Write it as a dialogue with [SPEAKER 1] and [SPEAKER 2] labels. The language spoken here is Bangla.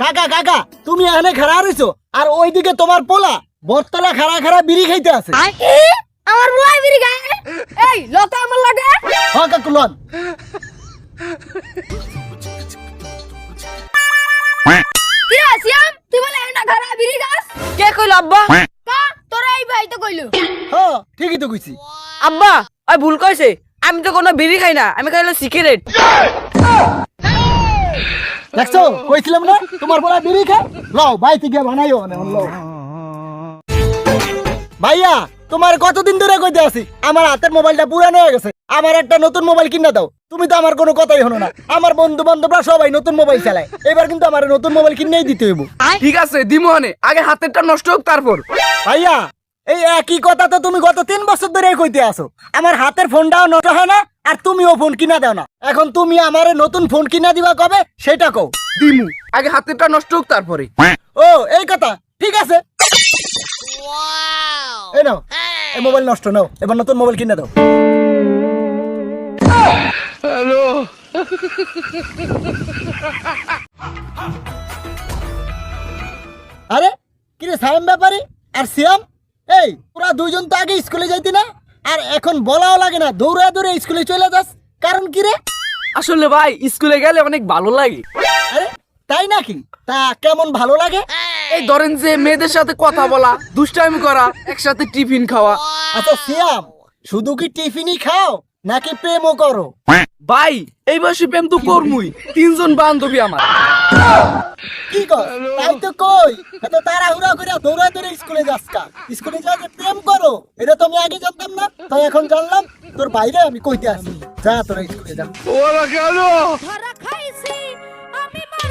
[SPEAKER 1] কাকা কাকা তুমি এখানে খাড়া রইছো আর ওইদিকে তোমার পোলা বটতলা খাড়া খাড়া বিড়ি খাইতে আছে।
[SPEAKER 2] আমার বলাই বিড়ি গায় এই লতা আমার লাগে
[SPEAKER 1] হ্যাঁ কাকু লন।
[SPEAKER 2] কি আসিয়াম তুই বলে না ঘরে বিড়ি গাছ
[SPEAKER 3] কে কইল আব্বা?
[SPEAKER 2] কা তোরা এই ভাই তো কইলো
[SPEAKER 1] হ্যাঁ ঠিকই তো কইছি।
[SPEAKER 3] আব্বা ওই ভুল কইছে, আমি তো কোনো বিড়ি খাই না, আমি খাইলো সিগারেট।
[SPEAKER 1] দেখছো কইছিলাম না তোমার পোলা বিড়ি খায়। লও বাইতে গিয়ে বানাইও না লও। ভাইয়া তোমার কতদিন ধরে কইতে আছি আমার হাতের মোবাইলটা পুরানো হয়ে গেছে, আমার একটা নতুন মোবাইল কিনে দাও। তুমি তো আমার কোনো কথাই হলো না। আমার বন্ধু বান্ধবরা সবাই নতুন মোবাইল চালায়, এবার কিন্তু আমার নতুন মোবাইল কিনেই দিতে হইব।
[SPEAKER 4] ঠিক আছে দিমোহনে, আগে হাতেরটা নষ্ট হোক তারপর।
[SPEAKER 1] ভাইয়া এই একই কথা তো তুমি গত 3 বছর ধরে কইতে আসো। আমার হাতের ফোনটাও নষ্ট হয় না আর তুমিও ফোন কিনা দাও না। এখন তুমি আমারে নতুন ফোন কিনা দিবা কবে সেটা কও।
[SPEAKER 4] দিমু, আগে হাতেরটা নষ্ট হোক তারপরে।
[SPEAKER 1] ও এই কথা, ঠিক আছে। এই নাও এই মোবাইল নষ্ট, নাও এবার নতুন মোবাইল কিনে দাও।
[SPEAKER 4] হ্যালো,
[SPEAKER 1] আরে কিরে সাইম ব্যাপারী আর সিয়াম, এই পুরা দুইজন তো আগে স্কুলে যাইতি না আর এখন বলাও লাগে না, দৌড়ে দৌড়ে স্কুলে চলে যাস, কারণ কি রে?
[SPEAKER 4] আসলে ভাই স্কুলে গেলে অনেক ভালো লাগে।
[SPEAKER 1] আরে তাই নাকি? তা কেমন ভালো লাগে?
[SPEAKER 4] এই ধরেন যে মেয়েদের সাথে কথা বলা, দুষ্টামি করা, একসাথে টিফিন খাওয়া।
[SPEAKER 1] আচ্ছা সিয়াম, শুধু কি টিফিনই খাও নাকি প্রেমও করো?
[SPEAKER 4] ভাই এই বয়সে প্রেম তো করমুই, 3 জন বান্ধবী আমার।
[SPEAKER 1] কি কর? তাই তো কই এত তাড়াহুড়া করে দৌড়ে দৌড়ে স্কুলে যাস কা? স্কুলে যা যে প্রেম করো এটা তো আমি আগে জানতাম না, তাই এখন জানলাম। তোর বাইরে আমি কইতে আসি, যা তোরা স্কুলে যা।
[SPEAKER 4] ওরা কেন?
[SPEAKER 2] ধরা খাইছি আমি মার